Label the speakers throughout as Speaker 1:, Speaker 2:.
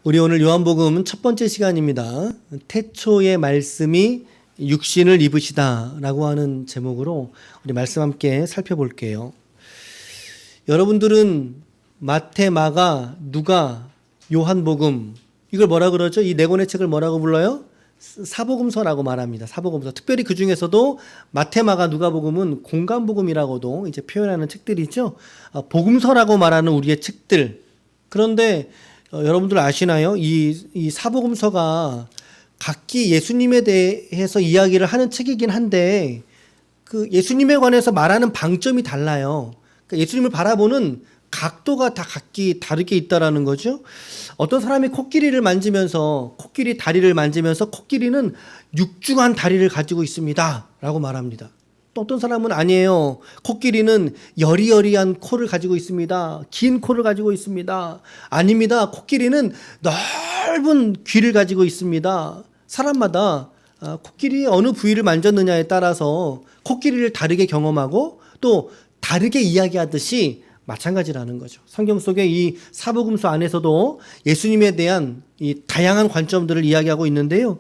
Speaker 1: 우리 오늘 요한복음 첫 번째 시간입니다. 태초의 말씀이 육신을 입으시다 라고 하는 제목으로 우리 말씀 함께 살펴볼게요. 여러분들은 마태, 마가, 누가, 요한복음 이걸 뭐라 그러죠? 이 네 권의 책을 뭐라고 불러요? 사복음서라고 말합니다. 사복음서. 특별히 그 중에서도 마태, 마가, 누가복음은 공간복음이라고도 이제 표현하는 책들이죠. 복음서라고 말하는 우리의 책들. 그런데 여러분들 아시나요? 이 사복음서가 각기 예수님에 대해서 이야기를 하는 책이긴 한데 그 예수님에 관해서 말하는 방점이 달라요. 그러니까 예수님을 바라보는 각도가 다 각기 다르게 있다라는 거죠. 어떤 사람이 코끼리를 만지면서 코끼리 다리를 만지면서 코끼리는 육중한 다리를 가지고 있습니다 라고 말합니다. 또 어떤 사람은 아니에요. 코끼리는 여리여리한 코를 가지고 있습니다. 긴 코를 가지고 있습니다. 아닙니다. 코끼리는 넓은 귀를 가지고 있습니다. 사람마다 코끼리의 어느 부위를 만졌느냐에 따라서 코끼리를 다르게 경험하고 또 다르게 이야기하듯이 마찬가지라는 거죠. 성경 속의 이 사복음서 안에서도 예수님에 대한 이 다양한 관점들을 이야기하고 있는데요.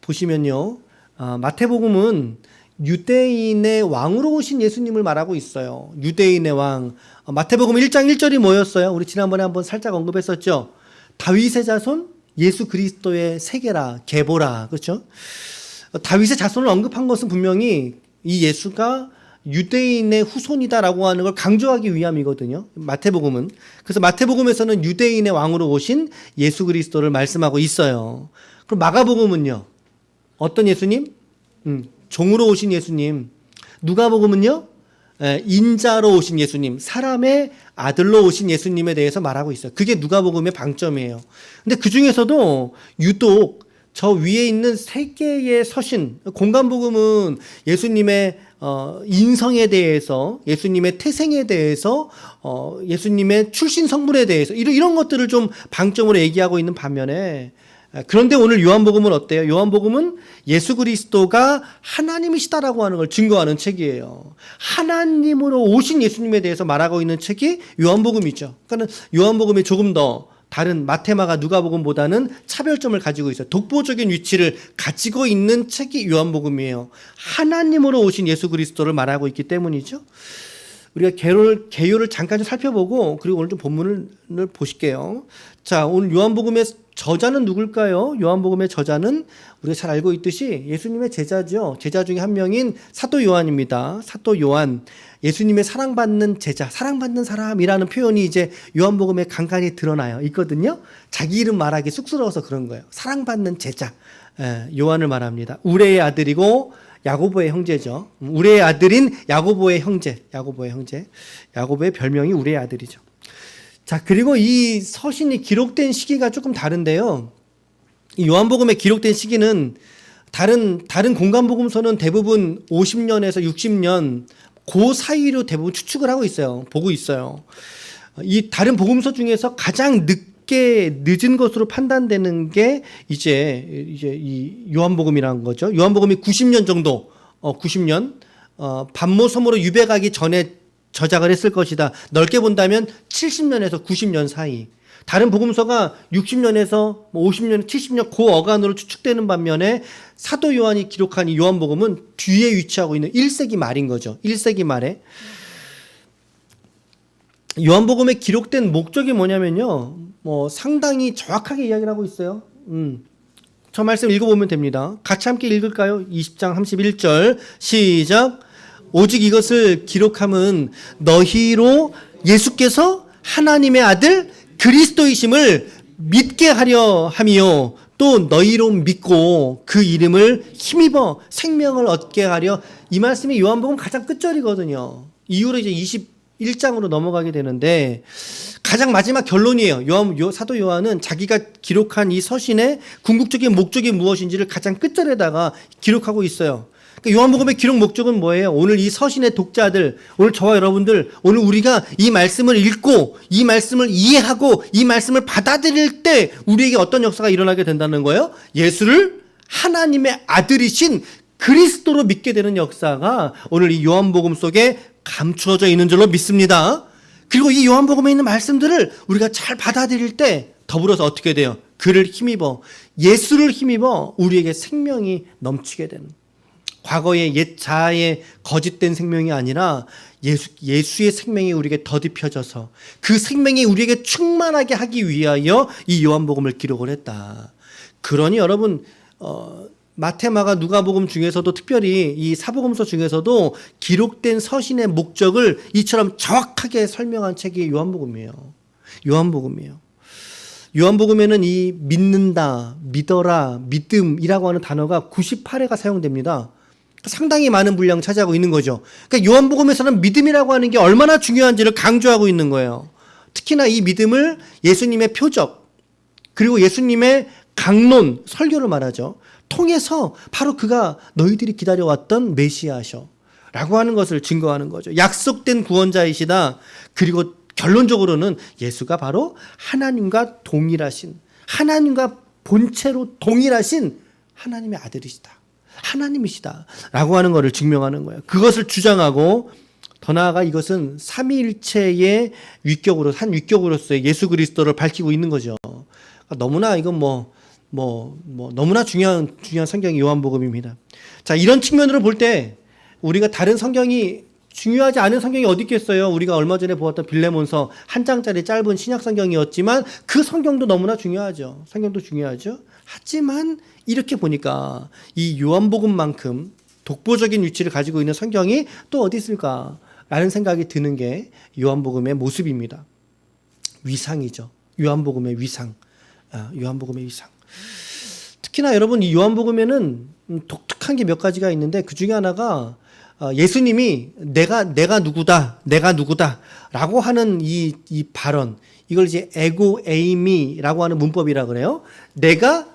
Speaker 1: 보시면요. 마태복음은 유대인의 왕으로 오신 예수님을 말하고 있어요. 유대인의 왕. 마태복음 1장 1절이 뭐였어요? 우리 지난번에 한번 살짝 언급했었죠. 다윗의 자손 예수 그리스도의 세계라, 계보라. 그렇죠? 다윗의 자손을 언급한 것은 분명히 이 예수가 유대인의 후손이다라고 하는 걸 강조하기 위함이거든요. 마태복음은. 그래서 마태복음에서는 유대인의 왕으로 오신 예수 그리스도를 말씀하고 있어요. 그럼 마가복음은요? 어떤 예수님? 종으로 오신 예수님. 누가복음은요? 인자로 오신 예수님, 사람의 아들로 오신 예수님에 대해서 말하고 있어요. 그게 누가복음의 방점이에요. 근데 그 중에서도 유독 저 위에 있는 세 개의 서신, 공간복음은 예수님의 인성에 대해서, 예수님의 태생에 대해서, 예수님의 출신 성분에 대해서 이런 것들을 좀 방점으로 얘기하고 있는 반면에, 그런데 오늘 요한복음은 어때요? 요한복음은 예수 그리스도가 하나님이시다라고 하는 걸 증거하는 책이에요. 하나님으로 오신 예수님에 대해서 말하고 있는 책이 요한복음이죠. 그러니까 요한복음이 조금 더 다른 마태, 마가, 누가복음보다는 차별점을 가지고 있어요. 독보적인 위치를 가지고 있는 책이 요한복음이에요. 하나님으로 오신 예수 그리스도를 말하고 있기 때문이죠. 우리가 개요를 잠깐 좀 살펴보고 그리고 오늘 좀 본문을 보실게요. 자, 오늘 요한복음의 저자는 누굴까요? 요한복음의 저자는 우리가 잘 알고 있듯이 예수님의 제자죠. 제자 중에 한 명인 사도 요한입니다. 사도 요한. 예수님의 사랑받는 제자, 사랑받는 사람이라는 표현이 이제 요한복음에 간간히 드러나요. 있거든요. 자기 이름 말하기 쑥스러워서 그런 거예요. 사랑받는 제자. 요한을 말합니다. 우레의 아들이고 야고보의 형제죠. 우레의 아들인 야고보의 형제. 야고보의 별명이 우레의 아들이죠. 자, 그리고 이 서신이 기록된 시기가 조금 다른데요. 이 요한복음에 기록된 시기는 다른 공간복음서는 대부분 50년에서 60년 그 사이로 대부분 추측을 하고 있어요. 보고 있어요. 이 다른 복음서 중에서 가장 늦은 것으로 판단되는 게 이제 이 요한복음이라는 거죠. 요한복음이 90년 정도, 90년, 반모섬으로 유배가기 전에 저작을 했을 것이다. 넓게 본다면 70년에서 90년 사이. 다른 복음서가 60년에서 50년, 70년 그 어간으로 추측되는 반면에 사도 요한이 기록한 이 요한복음은 뒤에 위치하고 있는 1세기 말인 거죠. 1세기 말에. 요한복음에 기록된 목적이 뭐냐면요. 상당히 정확하게 이야기를 하고 있어요. 저 말씀 읽어보면 됩니다. 같이 함께 읽을까요? 20장 31절 시작. 오직 이것을 기록함은 너희로 예수께서 하나님의 아들 그리스도이심을 믿게 하려 함이요 또 너희로 믿고 그 이름을 힘입어 생명을 얻게 하려. 이 말씀이 요한복음 가장 끝절이거든요. 이후로 이제 21장으로 넘어가게 되는데 가장 마지막 결론이에요. 사도 요한은 자기가 기록한 이 서신의 궁극적인 목적이 무엇인지를 가장 끝절에다가 기록하고 있어요. 그러니까 요한복음의 기록 목적은 뭐예요? 오늘 이 서신의 독자들, 오늘 저와 여러분들, 오늘 우리가 이 말씀을 읽고 이 말씀을 이해하고 이 말씀을 받아들일 때 우리에게 어떤 역사가 일어나게 된다는 거예요? 예수를 하나님의 아들이신 그리스도로 믿게 되는 역사가 오늘 이 요한복음 속에 감추어져 있는 줄로 믿습니다. 그리고 이 요한복음에 있는 말씀들을 우리가 잘 받아들일 때 더불어서 어떻게 돼요? 그를 힘입어 예수를 힘입어 우리에게 생명이 넘치게 되는 과거의 옛 자아의 거짓된 생명이 아니라 예수의 생명이 우리에게 더딥혀져서 그 생명이 우리에게 충만하게 하기 위하여 이 요한복음을 기록을 했다. 그러니 여러분 마태, 마가, 누가복음 중에서도 특별히 이 사복음서 중에서도 기록된 서신의 목적을 이처럼 정확하게 설명한 책이 요한복음이에요. 요한복음에는 이 믿는다, 믿어라, 믿음이라고 하는 단어가 98회가 사용됩니다. 상당히 많은 분량 차지하고 있는 거죠. 그러니까 요한복음에서는 믿음이라고 하는 게 얼마나 중요한지를 강조하고 있는 거예요. 특히나 이 믿음을 예수님의 표적 그리고 예수님의 강론, 설교를 말하죠. 통해서 바로 그가 너희들이 기다려왔던 메시아셔 라고 하는 것을 증거하는 거죠. 약속된 구원자이시다. 그리고 결론적으로는 예수가 바로 하나님과 동일하신, 하나님과 본체로 동일하신 하나님의 아들이시다. 하나님이시다. 라고 하는 것을 증명하는 거예요. 그것을 주장하고 더 나아가 이것은 삼위일체의 한 위격으로서의 예수 그리스도를 밝히고 있는 거죠. 그러니까 너무나 이건 너무나 중요한 성경이 요한복음입니다. 자, 이런 측면으로 볼 때 우리가 다른 성경이 중요하지 않은 성경이 어디 있겠어요? 우리가 얼마 전에 보았던 빌레몬서 한 장짜리 짧은 신약 성경이었지만 그 성경도 너무나 중요하죠. 성경도 중요하죠. 하지만 이렇게 보니까 이 요한복음만큼 독보적인 위치를 가지고 있는 성경이 또 어디 있을까라는 생각이 드는 게 요한복음의 모습입니다. 위상이죠. 요한복음의 위상. 요한복음의 위상. 특히나 여러분 이 요한복음에는 독특한 게 몇 가지가 있는데 그 중에 하나가 예수님이 내가 누구다 라고 하는 이 발언, 이걸 이제 에고 에이미라고 하는 문법이라 그래요. 내가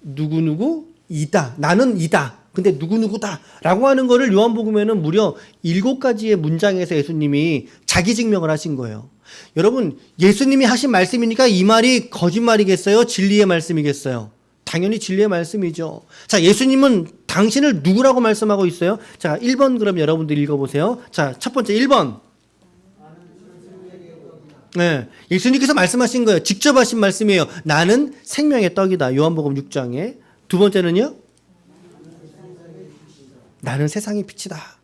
Speaker 1: 누구이다. 나는 이다. 근데 누구다 라고 하는 거를 요한복음에는 무려 7가지의 문장에서 예수님이 자기 증명을 하신 거예요. 여러분 예수님이 하신 말씀이니까 이 말이 거짓말이겠어요? 진리의 말씀이겠어요? 당연히 진리의 말씀이죠. 자, 예수님은 당신을 누구라고 말씀하고 있어요? 자, 1번 그럼 여러분들 읽어보세요. 자, 첫 번째 1번. 네, 예수님께서 말씀하신 거예요. 직접 하신 말씀이에요. 나는 생명의 떡이다. 요한복음 6장에. 두 번째는요? 나는 세상의 빛이다.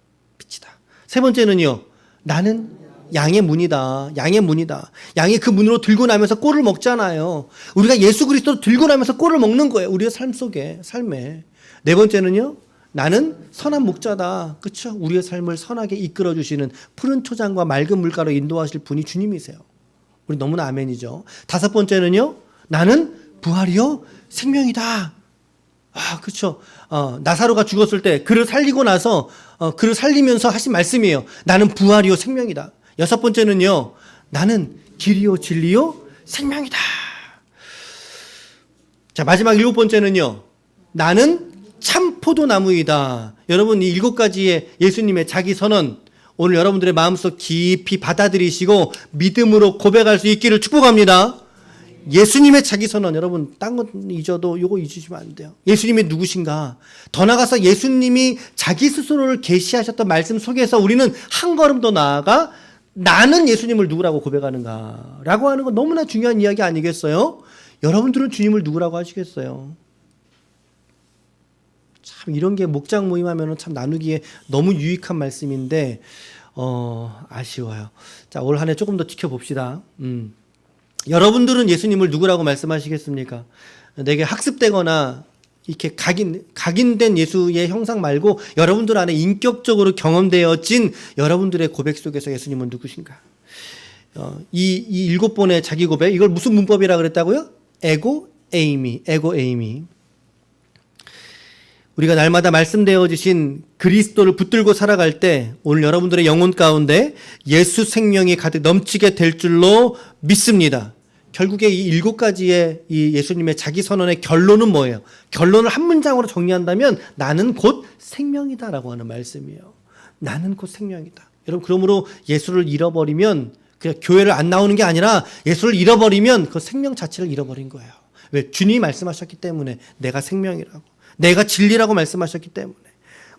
Speaker 1: 세 번째는요? 나는 양의 문이다. 양이 그 문으로 들고 나면서 꼴을 먹잖아요. 우리가 예수 그리스도를 들고 나면서 꼴을 먹는 거예요. 우리의 삶에. 네 번째는요. 나는 선한 목자다. 그렇죠? 우리의 삶을 선하게 이끌어 주시는 푸른 초장과 맑은 물가로 인도하실 분이 주님이세요. 우리 너무나 아멘이죠. 다섯 번째는요. 나는 부활이요 생명이다. 그렇죠. 나사로가 죽었을 때 그를 살리고 나서 그를 살리면서 하신 말씀이에요. 나는 부활이요 생명이다. 여섯 번째는요. 나는 길이요 진리요 생명이다. 자, 마지막 7번째는요. 나는 참 포도나무이다. 여러분 이 7가지의 예수님의 자기 선언 오늘 여러분들의 마음속 깊이 받아들이시고 믿음으로 고백할 수 있기를 축복합니다. 예수님의 자기 선언, 여러분 딴 건 잊어도 요거 잊으시면 안 돼요. 예수님이 누구신가? 더 나아가서 예수님이 자기 스스로를 계시하셨던 말씀 속에서 우리는 한 걸음 더 나아가 나는 예수님을 누구라고 고백하는가? 라고 하는 건 너무나 중요한 이야기 아니겠어요? 여러분들은 주님을 누구라고 하시겠어요? 참 이런 게 목장 모임하면 참 나누기에 너무 유익한 말씀인데 아쉬워요. 자, 올 한 해 조금 더 지켜봅시다. 여러분들은 예수님을 누구라고 말씀하시겠습니까? 내게 학습되거나 이렇게 각인된 예수의 형상 말고 여러분들 안에 인격적으로 경험되어진 여러분들의 고백 속에서 예수님은 누구신가? 이 7번의 자기 고백, 이걸 무슨 문법이라 그랬다고요? 에고 에이미. 우리가 날마다 말씀되어 주신 그리스도를 붙들고 살아갈 때 오늘 여러분들의 영혼 가운데 예수 생명이 가득 넘치게 될 줄로 믿습니다. 결국에 이 7가지의 이 예수님의 자기 선언의 결론은 뭐예요? 결론을 한 문장으로 정리한다면 나는 곧 생명이다라고 하는 말씀이에요. 나는 곧 생명이다. 여러분 그러므로 예수를 잃어버리면 그냥 교회를 안 나오는 게 아니라 예수를 잃어버리면 그 생명 자체를 잃어버린 거예요. 왜? 주님이 말씀하셨기 때문에 내가 생명이라고. 내가 진리라고 말씀하셨기 때문에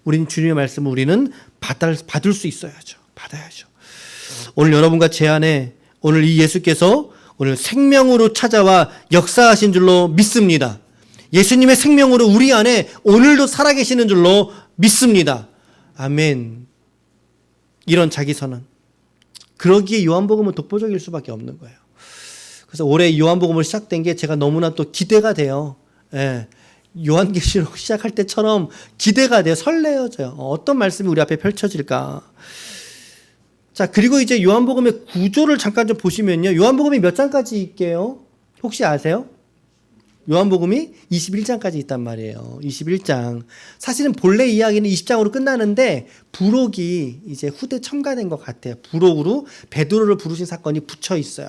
Speaker 1: 우리는 주님의 말씀을 우리는 받을 수 있어야죠. 받아야죠. 오늘 여러분과 제 안에 오늘 이 예수께서 오늘 생명으로 찾아와 역사하신 줄로 믿습니다. 예수님의 생명으로 우리 안에 오늘도 살아계시는 줄로 믿습니다. 아멘. 이런 자기선언. 그러기에 요한복음은 독보적일 수밖에 없는 거예요. 그래서 올해 요한복음을 시작된 게 제가 너무나 또 기대가 돼요. 예. 요한계시록 시작할 때처럼 기대가 돼요. 설레어져요. 어떤 말씀이 우리 앞에 펼쳐질까. 자, 그리고 이제 요한복음의 구조를 잠깐 좀 보시면요. 요한복음이 몇 장까지 있게요? 혹시 아세요? 요한복음이 21장까지 있단 말이에요. 21장. 사실은 본래 이야기는 20장으로 끝나는데 부록이 이제 후대 첨가된 것 같아요. 부록으로 베드로를 부르신 사건이 붙여 있어요.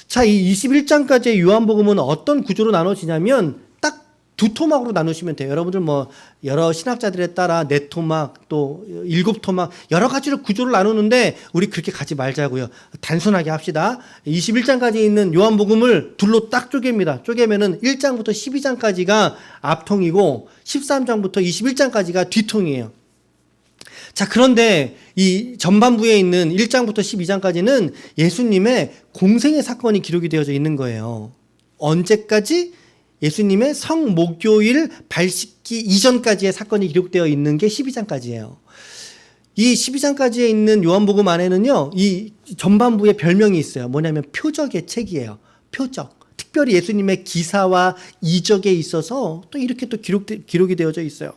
Speaker 1: 자, 이 21장까지의 요한복음은 어떤 구조로 나눠지냐면 딱 두 토막으로 나누시면 돼요. 여러분들 뭐 여러 신학자들에 따라 네 토막 또 일곱 토막 여러 가지로 구조를 나누는데 우리 그렇게 가지 말자고요. 단순하게 합시다. 21장까지 있는 요한복음을 둘로 딱 쪼갭니다. 쪼개면은 1장부터 12장까지가 앞통이고 13장부터 21장까지가 뒤통이에요. 자, 그런데 이 전반부에 있는 1장부터 12장까지는 예수님의 공생의 사건이 기록이 되어져 있는 거예요. 언제까지? 예수님의 성목요일 발식기 이전까지의 사건이 기록되어 있는 게 12장까지예요. 이 12장까지에 있는 요한복음 안에는요, 이 전반부에 별명이 있어요. 뭐냐면 표적의 책이에요. 표적. 특별히 예수님의 기사와 이적에 있어서 또 이렇게 또 기록이 되어져 있어요.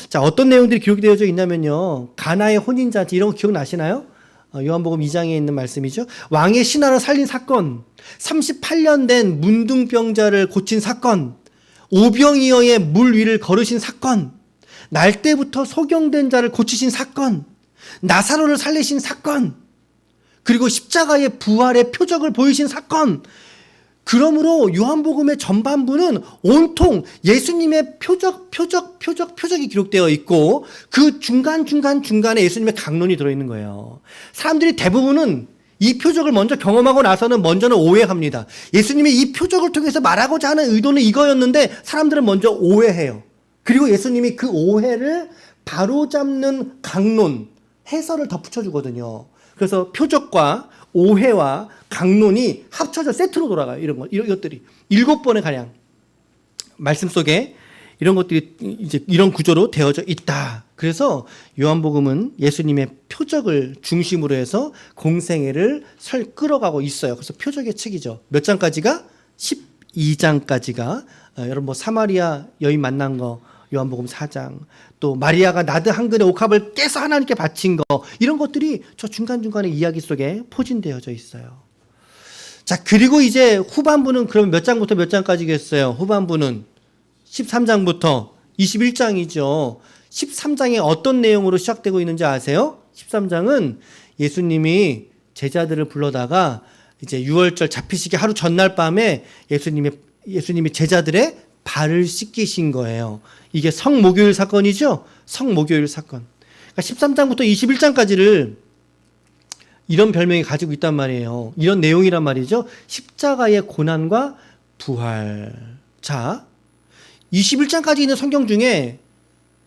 Speaker 1: 자, 어떤 내용들이 기록이 되어져 있냐면요. 가나의 혼인잔치 이런 거 기억나시나요? 요한복음 2장에 있는 말씀이죠. 왕의 신하를 살린 사건, 38년 된 문둥병자를 고친 사건, 오병이어의 물 위를 걸으신 사건, 날 때부터 소경된 자를 고치신 사건, 나사로를 살리신 사건, 그리고 십자가의 부활의 표적을 보이신 사건. 그러므로 요한복음의 전반부는 온통 예수님의 표적이 기록되어 있고 그 중간에 예수님의 강론이 들어있는 거예요. 사람들이 대부분은 이 표적을 먼저 경험하고 나서는 먼저는 오해합니다. 예수님이 이 표적을 통해서 말하고자 하는 의도는 이거였는데 사람들은 먼저 오해해요. 그리고 예수님이 그 오해를 바로잡는 강론, 해설을 덧붙여주거든요. 그래서 표적과 오해와 강론이 합쳐져 세트로 돌아가요. 이런 것들이 7번에 가량 말씀 속에 이런 것들이 이제 이런 구조로 되어져 있다. 그래서 요한복음은 예수님의 표적을 중심으로 해서 공생애를 끌어가고 있어요. 그래서 표적의 책이죠. 몇 장까지가? 12장까지가 여러분 뭐 사마리아 여인 만난 거 요한복음 4장, 또 마리아가 나드 한 근의 옥합을 깨서 하나님께 바친 거, 이런 것들이 저 중간중간의 이야기 속에 포진되어져 있어요. 자, 그리고 이제 후반부는 그럼 몇 장부터 몇 장까지겠어요? 후반부는 13장부터 21장이죠. 13장에 어떤 내용으로 시작되고 있는지 아세요? 13장은 예수님이 제자들을 불러다가 이제 유월절 잡히시기 하루 전날 밤에 예수님이 제자들의 발을 씻기신 거예요. 이게 성목요일 사건이죠? 성목요일 사건. 그러니까 13장부터 21장까지를 이런 별명이 가지고 있단 말이에요. 이런 내용이란 말이죠. 십자가의 고난과 부활. 자, 21장까지 있는 성경 중에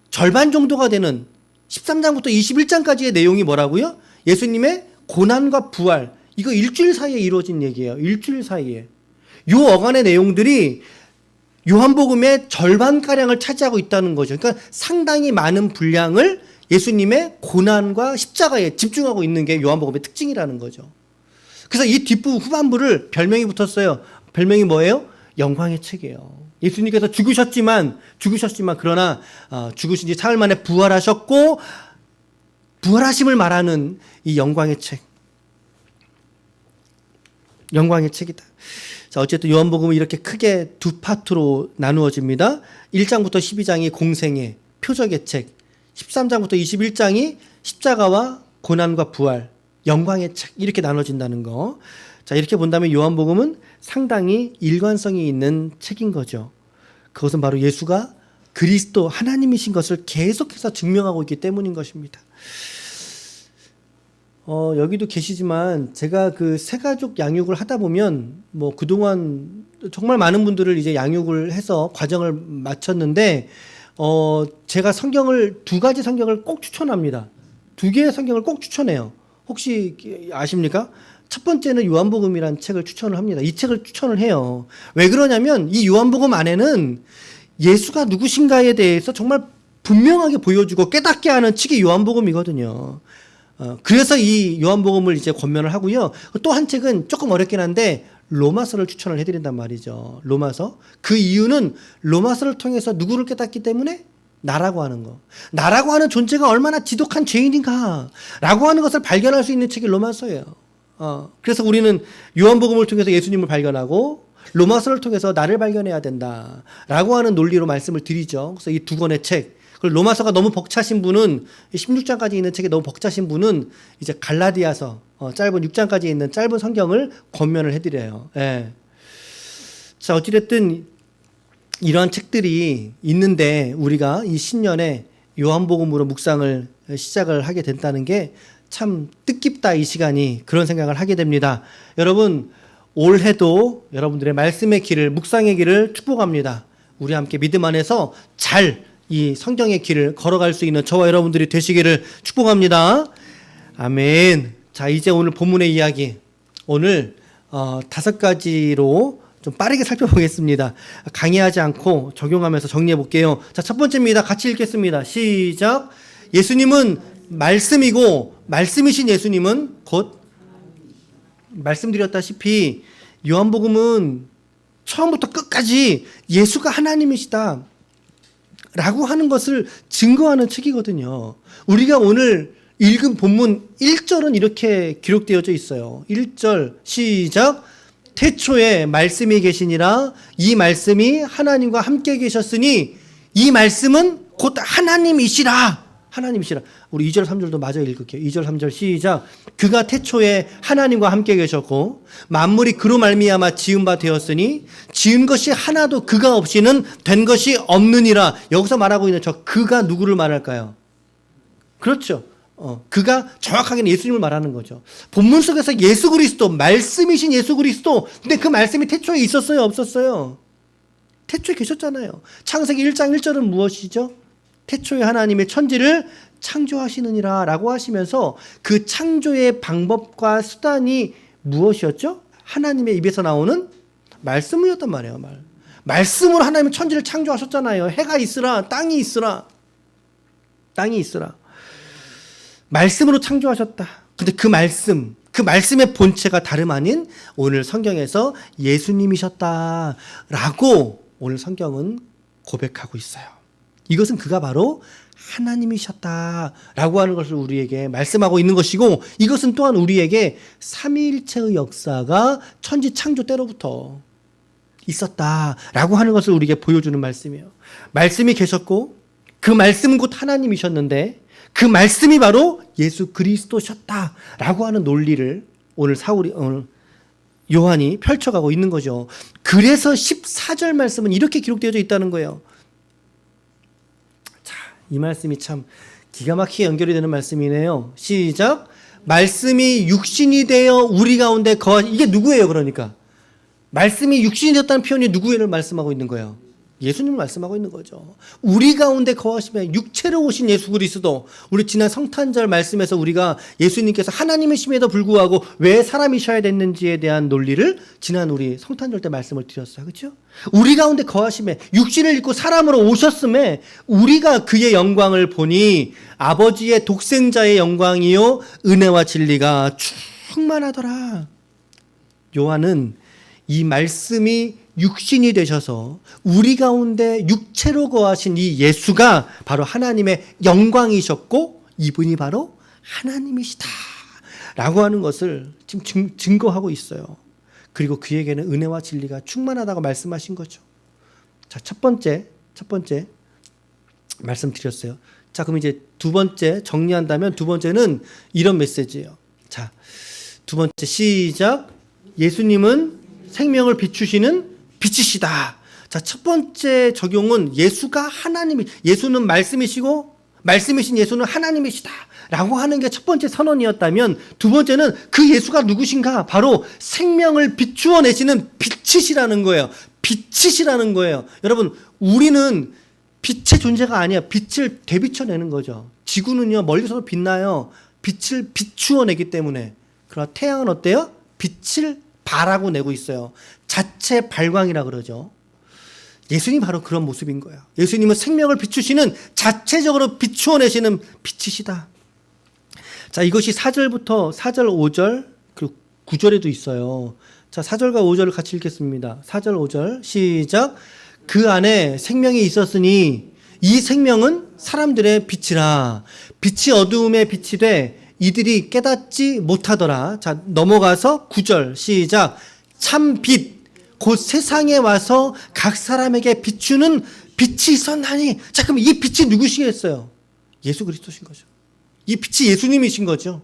Speaker 1: 절반 정도가 되는 13장부터 21장까지의 내용이 뭐라고요? 예수님의 고난과 부활. 이거 일주일 사이에 이루어진 얘기예요. 일주일 사이에. 요 어간의 내용들이 요한복음의 절반가량을 차지하고 있다는 거죠. 그러니까 상당히 많은 분량을 예수님의 고난과 십자가에 집중하고 있는 게 요한복음의 특징이라는 거죠. 그래서 이 뒷부 후반부를 별명이 붙었어요. 별명이 뭐예요? 영광의 책이에요. 예수님께서 죽으셨지만 그러나 죽으신 지 사흘 만에 부활하셨고 부활하심을 말하는 이 영광의 책. 영광의 책이다. 자, 어쨌든 요한복음은 이렇게 크게 두 파트로 나누어집니다. 1장부터 12장이 공생의 표적의 책, 13장부터 21장이 십자가와 고난과 부활, 영광의 책, 이렇게 나눠진다는 거. 자, 이렇게 본다면 요한복음은 상당히 일관성이 있는 책인 거죠. 그것은 바로 예수가 그리스도 하나님이신 것을 계속해서 증명하고 있기 때문인 것입니다. 여기도 계시지만 제가 그 새가족 양육을 하다 보면 뭐 그동안 정말 많은 분들을 이제 양육을 해서 과정을 마쳤는데 제가 두 가지 성경을 꼭 추천합니다. 두 개의 성경을 꼭 추천해요. 혹시 아십니까? 첫 번째는 요한복음이라는 책을 추천을 합니다. 이 책을 추천을 해요. 왜 그러냐면 이 요한복음 안에는 예수가 누구신가에 대해서 정말 분명하게 보여주고 깨닫게 하는 책이 요한복음이거든요. 그래서 이 요한복음을 이제 권면을 하고요. 또 한 책은 조금 어렵긴 한데 로마서를 추천을 해드린단 말이죠. 로마서. 그 이유는 로마서를 통해서 누구를 깨닫기 때문에 나라고 하는 거. 나라고 하는 존재가 얼마나 지독한 죄인인가 라고 하는 것을 발견할 수 있는 책이 로마서예요. 그래서 우리는 요한복음을 통해서 예수님을 발견하고 로마서를 통해서 나를 발견해야 된다 라고 하는 논리로 말씀을 드리죠. 그래서 이 두 권의 책, 그리고 로마서가 너무 벅차신 분은 16장까지 있는 책이 너무 벅차신 분은 이제 갈라디아서 짧은 6장까지 있는 짧은 성경을 권면을 해드려요. 예. 자, 어찌됐든 이러한 책들이 있는데 우리가 이 신년에 요한복음으로 묵상을 시작을 하게 된다는 게 참 뜻깊다, 이 시간이. 그런 생각을 하게 됩니다. 여러분, 올해도 여러분들의 말씀의 길을, 묵상의 길을 축복합니다. 우리 함께 믿음 안에서 잘 이 성경의 길을 걸어갈 수 있는 저와 여러분들이 되시기를 축복합니다. 아멘. 자, 이제 오늘 본문의 이야기, 오늘 5가지로 좀 빠르게 살펴보겠습니다. 강의하지 않고 적용하면서 정리해 볼게요. 자, 첫 번째입니다. 같이 읽겠습니다. 시작. 예수님은 말씀이고 말씀이신 예수님은 곧, 말씀드렸다시피 요한복음은 처음부터 끝까지 예수가 하나님이시다 라고 하는 것을 증거하는 책이거든요. 우리가 오늘 읽은 본문 1절은 이렇게 기록되어져 있어요. 1절 시작. 태초에 말씀이 계시니라. 이 말씀이 하나님과 함께 계셨으니 이 말씀은 곧 하나님이시라. 하나님이시라. 우리 2절 3절도 마저 읽을게요. 2절 3절 시작. 그가 태초에 하나님과 함께 계셨고 만물이 그로 말미암아 지은 바 되었으니 지은 것이 하나도 그가 없이는 된 것이 없느니라. 여기서 말하고 있는 저 그가 누구를 말할까요? 그렇죠. 그가 정확하게는 예수님을 말하는 거죠. 본문 속에서 예수 그리스도, 말씀이신 예수 그리스도. 근데 그 말씀이 태초에 있었어요, 없었어요? 태초에 계셨잖아요. 창세기 1장 1절은 무엇이죠? 태초에 하나님의 천지를 창조하시느니라 라고 하시면서 그 창조의 방법과 수단이 무엇이었죠? 하나님의 입에서 나오는 말씀이었단 말이에요. 말씀으로 하나님의 천지를 창조하셨잖아요. 해가 있으라, 땅이 있으라. 땅이 있으라. 말씀으로 창조하셨다. 근데 그 말씀의 본체가 다름 아닌 오늘 성경에서 예수님이셨다라고 오늘 성경은 고백하고 있어요. 이것은 그가 바로 하나님이셨다라고 하는 것을 우리에게 말씀하고 있는 것이고, 이것은 또한 우리에게 삼위일체의 역사가 천지 창조 때로부터 있었다라고 하는 것을 우리에게 보여주는 말씀이에요. 말씀이 계셨고 그 말씀은 곧 하나님이셨는데 그 말씀이 바로 예수 그리스도셨다라고 하는 논리를 오늘 요한이 펼쳐가고 있는 거죠. 그래서 14절 말씀은 이렇게 기록되어져 있다는 거예요. 자, 이 말씀이 참 기가 막히게 연결이 되는 말씀이네요. 시작. 말씀이 육신이 되어 우리 가운데 이게 누구예요? 그러니까 말씀이 육신이 되었다는 표현이 누구를 말씀하고 있는 거예요? 예수님을 말씀하고 있는 거죠. 우리 가운데 거하시면 육체로 오신 예수 그리스도. 우리 지난 성탄절 말씀에서 우리가 예수님께서 하나님이심에도 불구하고 왜 사람이셔야 됐는지에 대한 논리를 지난 우리 성탄절 때 말씀을 드렸어요. 그렇죠? 우리 가운데 거하심에 육신을 입고 사람으로 오셨음에 우리가 그의 영광을 보니 아버지의 독생자의 영광이요 은혜와 진리가 충만하더라. 요한은 이 말씀이 육신이 되셔서 우리 가운데 육체로 거하신 이 예수가 바로 하나님의 영광이셨고 이분이 바로 하나님이시다 라고 하는 것을 지금 증거하고 있어요. 그리고 그에게는 은혜와 진리가 충만하다고 말씀하신 거죠. 자, 첫 번째 말씀드렸어요. 자, 그럼 이제 두 번째 정리한다면 두 번째는 이런 메시지예요. 자, 두 번째 시작. 예수님은 생명을 비추시는 빛이시다. 자, 첫 번째 적용은 예수는 말씀이시고 말씀이신 예수는 하나님이시다 라고 하는 게 첫 번째 선언이었다면, 두 번째는 그 예수가 누구신가? 바로 생명을 비추어 내시는 빛이시라는 거예요. 빛이시라는 거예요. 여러분, 우리는 빛의 존재가 아니야. 빛을 되비춰내는 거죠. 지구는요 멀리서도 빛나요. 빛을 비추어 내기 때문에. 그러나 태양은 어때요? 빛을 발하고 내고 있어요. 자체 발광이라 그러죠. 예수님이 바로 그런 모습인 거예요. 예수님은 생명을 비추시는, 자체적으로 비추어내시는 빛이시다. 자, 이것이 4절부터 4절, 5절, 그리고 9절에도 있어요. 자, 4절과 5절을 같이 읽겠습니다. 4절, 5절 시작. 그 안에 생명이 있었으니 이 생명은 사람들의 빛이라. 빛이 어두움에 빛이 돼 이들이 깨닫지 못하더라. 자, 넘어가서 9절 시작. 참 빛, 곧 세상에 와서 각 사람에게 비추는 빛이 있었나니. 자, 그럼 이 빛이 누구시겠어요? 예수 그리스도신 거죠. 이 빛이 예수님이신 거죠.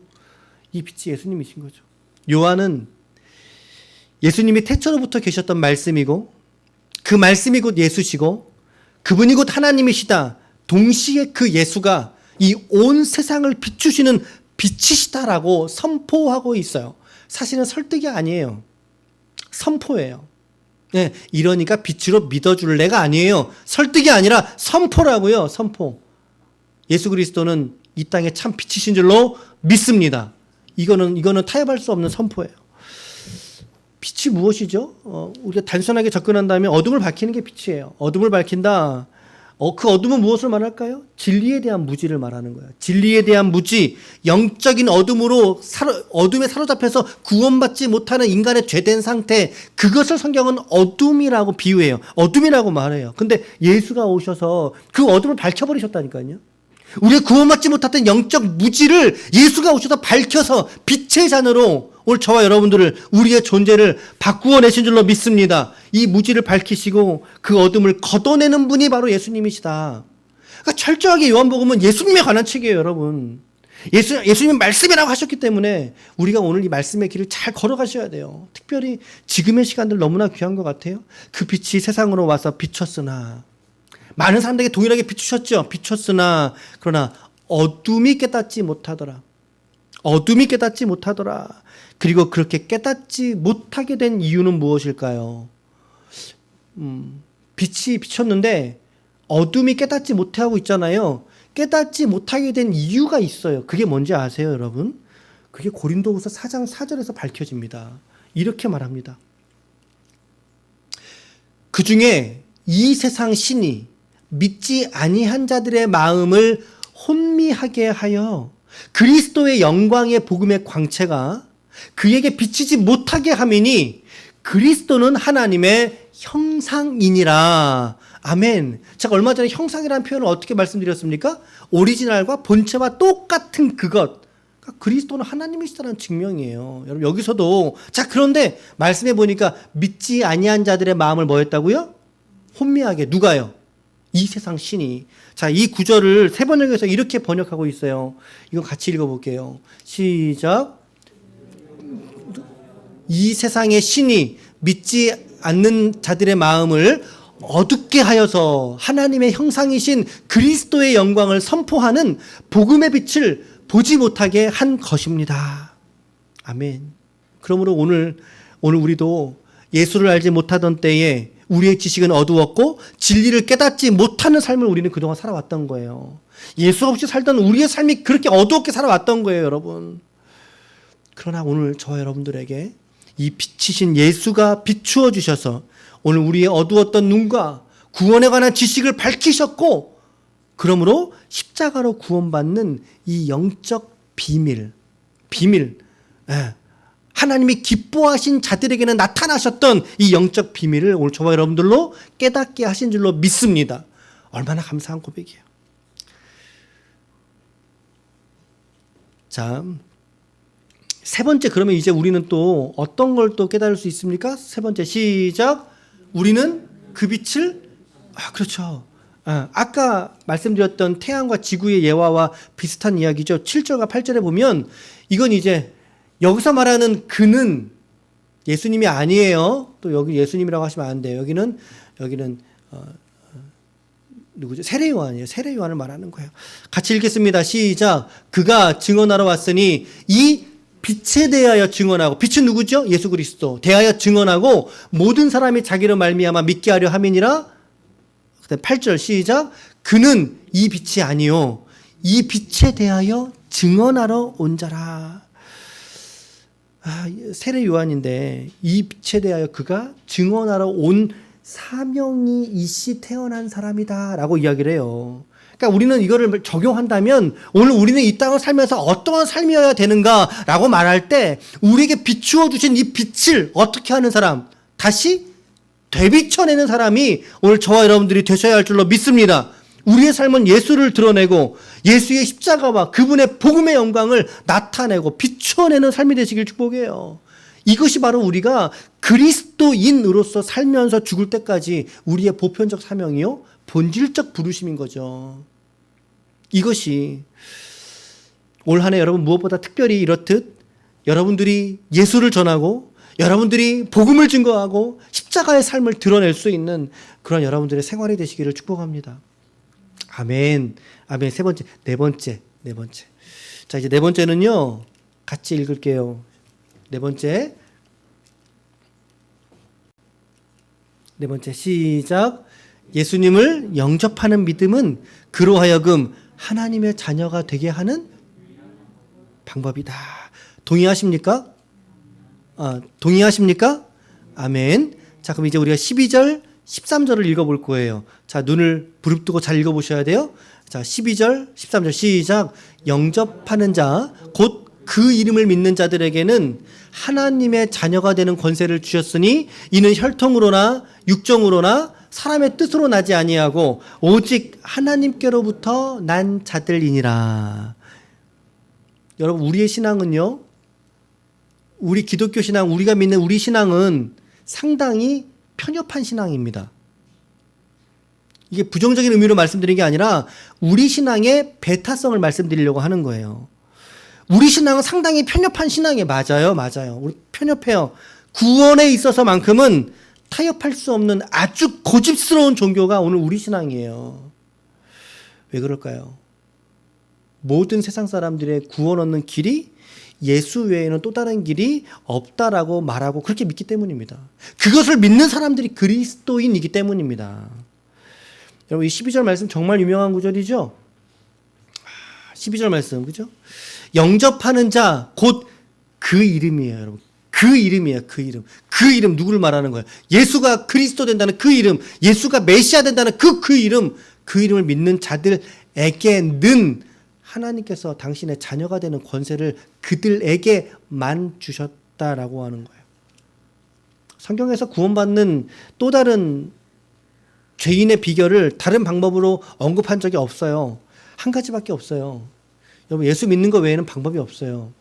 Speaker 1: 이 빛이 예수님이신 거죠. 요한은 예수님이 태초로부터 계셨던 말씀이고, 그 말씀이 곧 예수시고, 그분이 곧 하나님이시다. 동시에 그 예수가 이 온 세상을 비추시는 빛이시다라고 선포하고 있어요. 사실은 설득이 아니에요. 선포예요. 네, 이러니까 빛으로 믿어줄래가 아니에요. 설득이 아니라 선포라고요. 선포. 예수 그리스도는 이 땅에 참 빛이신 줄로 믿습니다. 이거는 타협할 수 없는 선포예요. 빛이 무엇이죠? 우리가 단순하게 접근한다면 어둠을 밝히는 게 빛이에요. 어둠을 밝힌다. 그 어둠은 무엇을 말할까요? 진리에 대한 무지를 말하는 거예요. 진리에 대한 무지, 영적인 어둠에 사로잡혀서 구원받지 못하는 인간의 죄된 상태, 그것을 성경은 어둠이라고 비유해요. 어둠이라고 말해요. 근데 예수가 오셔서 그 어둠을 밝혀버리셨다니까요. 우리가 구원받지 못했던 영적 무지를 예수가 오셔서 밝혀서 빛의 잔으로 오늘 저와 여러분들을, 우리의 존재를 바꾸어 내신 줄로 믿습니다. 이 무지를 밝히시고 그 어둠을 걷어내는 분이 바로 예수님이시다. 그러니까 철저하게 요한복음은 예수님에 관한 책이에요, 여러분. 예수님 말씀이라고 하셨기 때문에 우리가 오늘 이 말씀의 길을 잘 걸어가셔야 돼요. 특별히 지금의 시간들 너무나 귀한 것 같아요. 그 빛이 세상으로 와서 비쳤으나, 많은 사람들에게 동일하게 비추셨죠. 비췄으나 그러나 어둠이 깨닫지 못하더라. 어둠이 깨닫지 못하더라. 그리고 그렇게 깨닫지 못하게 된 이유는 무엇일까요? 빛이 비쳤는데 어둠이 깨닫지 못하고 있잖아요. 깨닫지 못하게 된 이유가 있어요. 그게 뭔지 아세요, 여러분? 그게 고린도후서 4장 4절에서 밝혀집니다. 이렇게 말합니다. 그 중에 이 세상 신이 믿지 아니한 자들의 마음을 혼미하게 하여 그리스도의 영광의 복음의 광채가 그에게 비치지 못하게 함이니 그리스도는 하나님의 형상이니라. 아멘. 제가 얼마 전에 형상이라는 표현을 어떻게 말씀드렸습니까? 오리지널과 본체와 똑같은 그것. 그러니까 그리스도는 하나님이시다는 증명이에요. 여러분, 여기서도 자, 그런데 말씀해 보니까 믿지 아니한 자들의 마음을 뭐 했다고요? 혼미하게. 누가요? 이 세상 신이. 자, 이 구절을 세 번역해서 이렇게 번역하고 있어요. 이거 같이 읽어볼게요. 시작. 이 세상의 신이 믿지 않는 자들의 마음을 어둡게 하여서 하나님의 형상이신 그리스도의 영광을 선포하는 복음의 빛을 보지 못하게 한 것입니다. 아멘. 그러므로 오늘 우리도 예수를 알지 못하던 때에 우리의 지식은 어두웠고 진리를 깨닫지 못하는 삶을 우리는 그동안 살아왔던 거예요. 예수 없이 살던 우리의 삶이 그렇게 어두웠게 살아왔던 거예요, 여러분. 그러나 오늘 저와 여러분들에게 이 빛이신 예수가 비추어 주셔서 오늘 우리의 어두웠던 눈과 구원에 관한 지식을 밝히셨고, 그러므로 십자가로 구원받는 이 영적 비밀, 하나님이 기뻐하신 자들에게는 나타나셨던 이 영적 비밀을 오늘 저와 여러분들로 깨닫게 하신 줄로 믿습니다. 얼마나 감사한 고백이에요. 자, 세 번째, 그러면 이제 우리는 또 어떤 걸 또 깨달을 수 있습니까? 세 번째, 시작. 우리는 그 빛을, 그렇죠. 아까 말씀드렸던 태양과 지구의 예화와 비슷한 이야기죠. 7절과 8절에 보면 이건 이제 여기서 말하는 그는 예수님이 아니에요. 또 여기 예수님이라고 하시면 안 돼요. 여기는 누구죠? 세례 요한이에요. 세례 요한을 말하는 거예요. 같이 읽겠습니다. 시작. 그가 증언하러 왔으니 이 빛에 대하여 증언하고, 빛은 누구죠? 예수 그리스도. 대하여 증언하고 모든 사람이 자기를 말미암아 믿게 하려 함이니라. 8절 시작. 그는 이 빛이 아니요 이 빛에 대하여 증언하러 온 자라. 세례 요한인데 이 빛에 대하여 그가 증언하러 온 사명이 이씨 태어난 사람이다라고 이야기를 해요. 그러니까 우리는 이거를 적용한다면 오늘 우리는 이 땅을 살면서 어떠한 삶이어야 되는가라고 말할 때 우리에게 비추어 주신 이 빛을 어떻게 하는 사람, 다시 되비춰내는 사람이 오늘 저와 여러분들이 되셔야 할 줄로 믿습니다. 우리의 삶은 예수를 드러내고 예수의 십자가와 그분의 복음의 영광을 나타내고 비춰내는 삶이 되시길 축복해요. 이것이 바로 우리가 그리스도인으로서 살면서 죽을 때까지 우리의 보편적 사명이요, 본질적 부르심인 거죠. 이것이 올 한 해 여러분 무엇보다 특별히 이렇듯 여러분들이 예수를 전하고 여러분들이 복음을 증거하고 십자가의 삶을 드러낼 수 있는 그런 여러분들의 생활이 되시기를 축복합니다. 아멘. 아멘. 네 번째. 자, 이제 네 번째는요, 같이 읽을게요. 네 번째 시작. 예수님을 영접하는 믿음은 그로 하여금 하나님의 자녀가 되게 하는 방법이다. 동의하십니까? 동의하십니까? 아멘. 자, 그럼 이제 우리가 12절, 13절을 읽어볼 거예요. 자, 눈을 부릅뜨고 잘 읽어보셔야 돼요. 자, 12절, 13절 시작. 영접하는 자, 곧 그 이름을 믿는 자들에게는 하나님의 자녀가 되는 권세를 주셨으니 이는 혈통으로나 육정으로나 사람의 뜻으로 나지 아니하고 오직 하나님께로부터 난 자들이니라. 여러분, 우리의 신앙은요, 우리 기독교 신앙, 우리가 믿는 우리 신앙은 상당히 편협한 신앙입니다. 이게 부정적인 의미로 말씀드린 게 아니라 우리 신앙의 배타성을 말씀드리려고 하는 거예요. 우리 신앙은 상당히 편협한 신앙이에요. 맞아요. 우리 편협해요. 구원에 있어서만큼은 타협할 수 없는 아주 고집스러운 종교가 오늘 우리 신앙이에요. 왜 그럴까요? 모든 세상 사람들의 구원 얻는 길이 예수 외에는 또 다른 길이 없다라고 말하고 그렇게 믿기 때문입니다. 그것을 믿는 사람들이 그리스도인이기 때문입니다. 여러분, 이 12절 말씀 정말 유명한 구절이죠? 12절 말씀, 그죠? 영접하는 자, 곧 그 이름이에요, 여러분. 그 이름이에요, 그 이름. 그 이름, 누구를 말하는 거예요? 예수가 그리스도 된다는 그 이름, 예수가 메시아 된다는 그 이름, 그 이름을 믿는 자들에게는 하나님께서 당신의 자녀가 되는 권세를 그들에게만 주셨다라고 하는 거예요. 성경에서 구원받는 또 다른 죄인의 비결을 다른 방법으로 언급한 적이 없어요. 한 가지밖에 없어요. 여러분, 예수 믿는 것 외에는 방법이 없어요.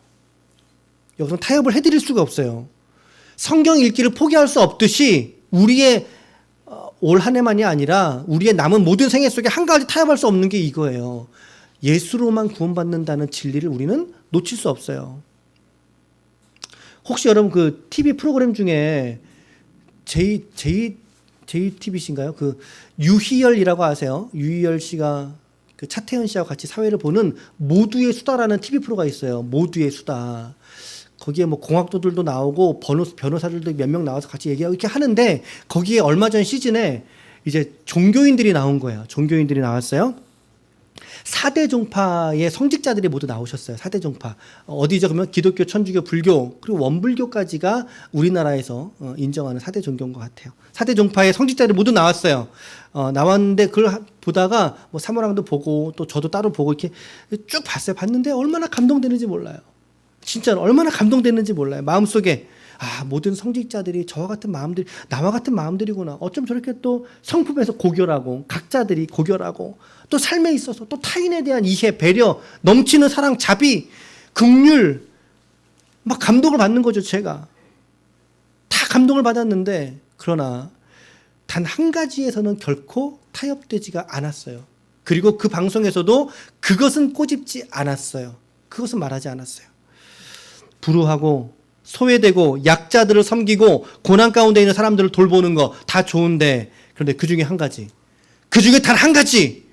Speaker 1: 여기서 타협을 해드릴 수가 없어요. 성경 읽기를 포기할 수 없듯이 우리의 올 한 해만이 아니라 우리의 남은 모든 생애 속에 한 가지 타협할 수 없는 게 이거예요. 예수로만 구원받는다는 진리를 우리는 놓칠 수 없어요. 혹시 여러분 그 TV 프로그램 중에 JTBC인가요? 그 유희열이라고 아세요? 유희열 씨가 그 차태현 씨하고 같이 사회를 보는 모두의 수다라는 TV 프로가 있어요. 모두의 수다. 거기에 뭐 공학도들도 나오고 변호사들도 몇 명 나와서 같이 얘기하고 이렇게 하는데 거기에 얼마 전 시즌에 이제 종교인들이 나온 거예요. 종교인들이 나왔어요. 4대 종파의 성직자들이 모두 나오셨어요. 4대 종파. 어디죠? 그러면 기독교, 천주교, 불교, 그리고 원불교까지가 우리나라에서 인정하는 4대 종교인 것 같아요. 4대 종파의 성직자들이 모두 나왔어요. 나왔는데 그걸 보다가 뭐 사모랑도 보고 또 저도 따로 보고 이렇게 쭉 봤어요. 봤는데 얼마나 감동되는지 몰라요. 진짜 얼마나 감동되는지 몰라요. 마음속에 모든 성직자들이 저와 같은 마음들이 나와 같은 마음들이구나. 어쩜 저렇게 또 성품에서 고결하고 각자들이 고결하고 또 삶에 있어서 또 타인에 대한 이해, 배려, 넘치는 사랑, 자비, 긍휼 막 감동을 받는 거죠. 제가 다 감동을 받았는데 그러나 단 한 가지에서는 결코 타협되지가 않았어요. 그리고 그 방송에서도 그것은 꼬집지 않았어요. 그것은 말하지 않았어요. 불우하고 소외되고 약자들을 섬기고 고난 가운데 있는 사람들을 돌보는 거 다 좋은데 그런데 그 중에 한 가지, 그 중에 단 한 가지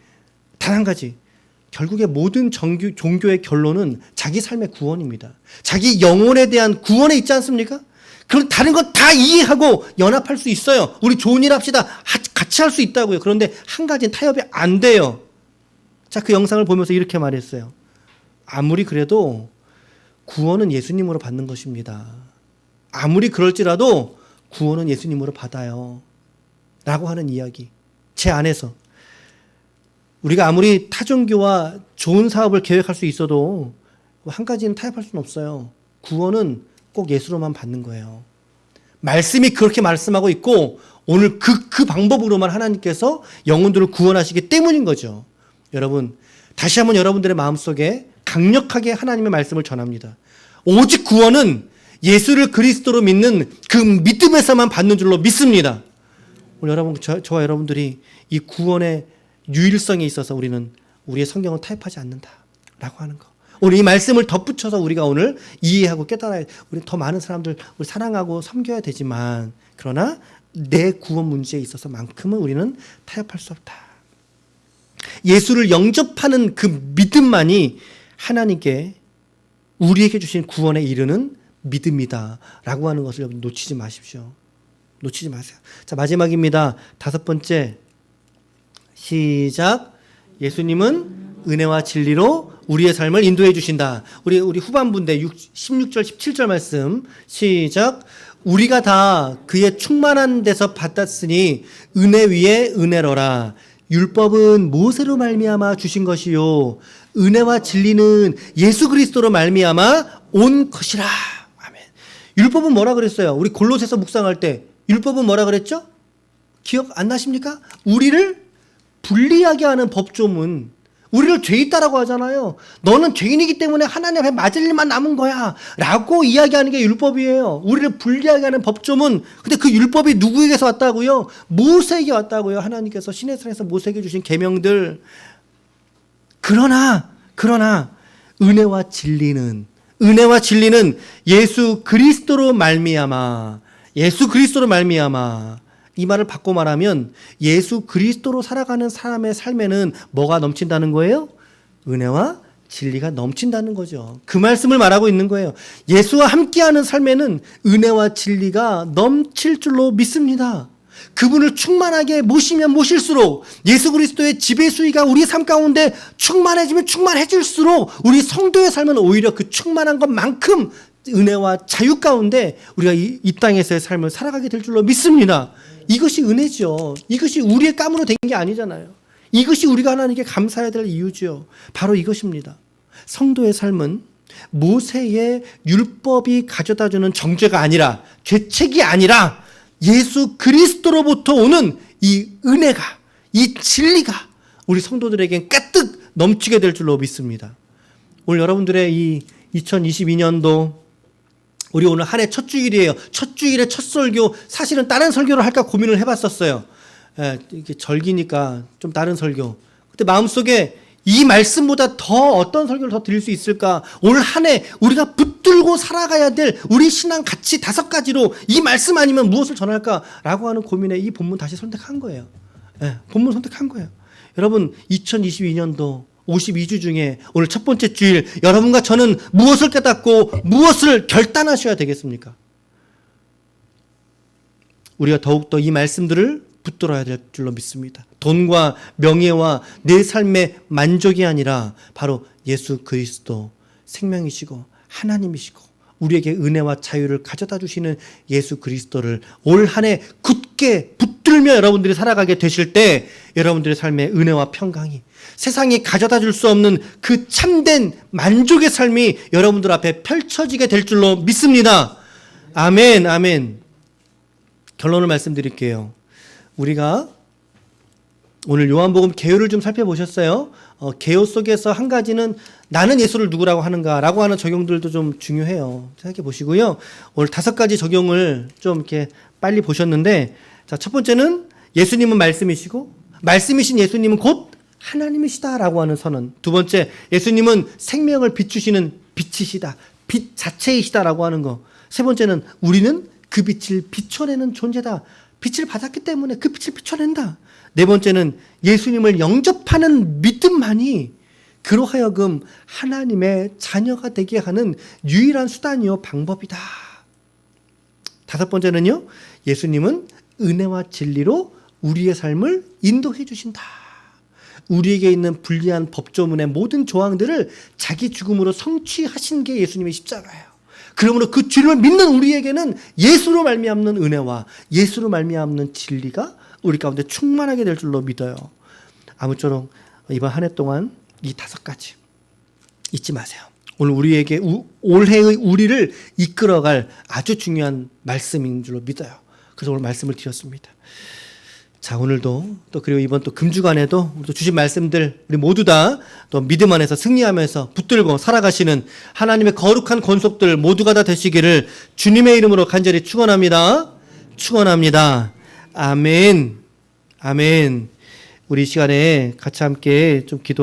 Speaker 1: 결국에 모든 종교의 결론은 자기 삶의 구원입니다. 자기 영혼에 대한 구원에 있지 않습니까? 그럼 다른 거 다 이해하고 연합할 수 있어요. 우리 좋은 일 합시다. 같이 할 수 있다고요. 그런데 한 가지는 타협이 안 돼요. 자, 그 영상을 보면서 이렇게 말했어요. 아무리 그래도 구원은 예수님으로 받는 것입니다. 아무리 그럴지라도 구원은 예수님으로 받아요. 라고 하는 이야기. 제 안에서. 우리가 아무리 타종교와 좋은 사업을 계획할 수 있어도 한 가지는 타협할 수는 없어요. 구원은 꼭 예수로만 받는 거예요. 말씀이 그렇게 말씀하고 있고 오늘 그 방법으로만 하나님께서 영혼들을 구원하시기 때문인 거죠. 여러분, 다시 한번 여러분들의 마음속에 강력하게 하나님의 말씀을 전합니다. 오직 구원은 예수를 그리스도로 믿는 그 믿음에서만 받는 줄로 믿습니다. 오늘 여러분, 저와 여러분들이 이 구원의 유일성에 있어서 우리는 우리의 성경을 타협하지 않는다라고 하는 거. 오늘 이 말씀을 덧붙여서 우리가 오늘 이해하고 깨달아야, 우리 더 많은 사람들 우리 사랑하고 섬겨야 되지만, 그러나 내 구원 문제에 있어서만큼은 우리는 타협할 수 없다. 예수를 영접하는 그 믿음만이 하나님께 우리에게 주신 구원에 이르는 믿음이다라고 하는 것을 여러분 놓치지 마십시오. 놓치지 마세요. 자, 마지막입니다. 5번째. 시작. 예수님은 은혜와 진리로 우리의 삶을 인도해 주신다. 우리 후반부인데 16절 17절 말씀 시작. 우리가 다 그의 충만한 데서 받았으니 은혜 위에 은혜로라. 율법은 모세로 말미암아 주신 것이요 은혜와 진리는 예수 그리스도로 말미암아 온 것이라. 아멘. 율법은 뭐라 그랬어요? 우리 골로새서 묵상할 때 율법은 뭐라 그랬죠? 기억 안 나십니까? 우리를 불리하게 하는 법조문, 우리를 죄 있다라고 하잖아요. 너는 죄인이기 때문에 하나님 앞에 맞을 일만 남은 거야 라고 이야기하는 게 율법이에요. 우리를 불리하게 하는 법조문. 근데 그 율법이 누구에게서 왔다고요? 모세에게 왔다고요. 하나님께서 시내산에서 모세에게 주신 계명들. 그러나 은혜와 진리는 예수 그리스도로 말미암아 이 말을 바꿔 말하면 예수 그리스도로 살아가는 사람의 삶에는 뭐가 넘친다는 거예요? 은혜와 진리가 넘친다는 거죠. 그 말씀을 말하고 있는 거예요. 예수와 함께하는 삶에는 은혜와 진리가 넘칠 줄로 믿습니다. 그분을 충만하게 모시면 모실수록 예수 그리스도의 지배 수위가 우리 삶 가운데 충만해지면 충만해질수록 우리 성도의 삶은 오히려 그 충만한 것만큼 은혜와 자유 가운데 우리가 이 땅에서의 삶을 살아가게 될 줄로 믿습니다. 이것이 은혜죠. 이것이 우리의 깜으로 된 게 아니잖아요. 이것이 우리가 하나님께 감사해야 될 이유죠. 바로 이것입니다. 성도의 삶은 모세의 율법이 가져다주는 정죄가 아니라, 죄책이 아니라 예수 그리스도로부터 오는 이 은혜가, 이 진리가 우리 성도들에겐 가득 넘치게 될 줄로 믿습니다. 오늘 여러분들의 이 2022년도 우리 오늘 한 해 첫 주일이에요. 첫 주일에 첫 설교, 사실은 다른 설교를 할까 고민을 해봤었어요. 이게 절기니까 좀 다른 설교. 근데 마음속에 이 말씀보다 더 어떤 설교를 더 드릴 수 있을까? 오늘 한 해 우리가 붙들고 살아가야 될 우리 신앙 가치 5가지로 이 말씀 아니면 무엇을 전할까라고 하는 고민에 이 본문 다시 선택한 거예요. 본문 선택한 거예요. 여러분 2022년도 52주 중에 오늘 첫 번째 주일 여러분과 저는 무엇을 깨닫고 무엇을 결단하셔야 되겠습니까? 우리가 더욱더 이 말씀들을 붙들어야 될 줄로 믿습니다. 돈과 명예와 내 삶의 만족이 아니라 바로 예수 그리스도 생명이시고 하나님이시고 우리에게 은혜와 자유를 가져다 주시는 예수 그리스도를 올 한 해 굳게 붙들며 여러분들이 살아가게 되실 때 여러분들의 삶의 은혜와 평강이 세상이 가져다 줄 수 없는 그 참된 만족의 삶이 여러분들 앞에 펼쳐지게 될 줄로 믿습니다. 아멘, 아멘. 결론을 말씀드릴게요. 우리가 오늘 요한복음 개요를 좀 살펴보셨어요? 개요 속에서 한 가지는 나는 예수를 누구라고 하는가라고 하는 적용들도 좀 중요해요. 생각해 보시고요. 오늘 5가지 적용을 좀 이렇게 빨리 보셨는데, 자, 첫 번째는 예수님은 말씀이시고, 말씀이신 예수님은 곧 하나님이시다라고 하는 선언. 두 번째, 예수님은 생명을 비추시는 빛이시다. 빛 자체이시다라고 하는 거. 세 번째는 우리는 그 빛을 비춰내는 존재다. 빛을 받았기 때문에 그 빛을 비춰낸다. 네 번째는 예수님을 영접하는 믿음만이 그로 하여금 하나님의 자녀가 되게 하는 유일한 수단이요 방법이다. 5번째는요, 예수님은 은혜와 진리로 우리의 삶을 인도해 주신다. 우리에게 있는 불리한 법조문의 모든 조항들을 자기 죽음으로 성취하신 게 예수님의 십자가예요. 그러므로 그 주를 믿는 우리에게는 예수로 말미암는 은혜와 예수로 말미암는 진리가 우리 가운데 충만하게 될 줄로 믿어요. 아무쪼록 이번 한 해 동안 이 5가지 잊지 마세요. 오늘 우리에게 올해의 우리를 이끌어갈 아주 중요한 말씀인 줄로 믿어요. 그래서 오늘 말씀을 드렸습니다. 자, 오늘도 또 그리고 이번 또 금주간에도 또 주신 말씀들 우리 모두 다 또 믿음 안에서 승리하면서 붙들고 살아가시는 하나님의 거룩한 권속들 모두가 다 되시기를 주님의 이름으로 간절히 축원합니다. 축원합니다. 아멘. 아멘. 우리 이 시간에 같이 함께 좀 기도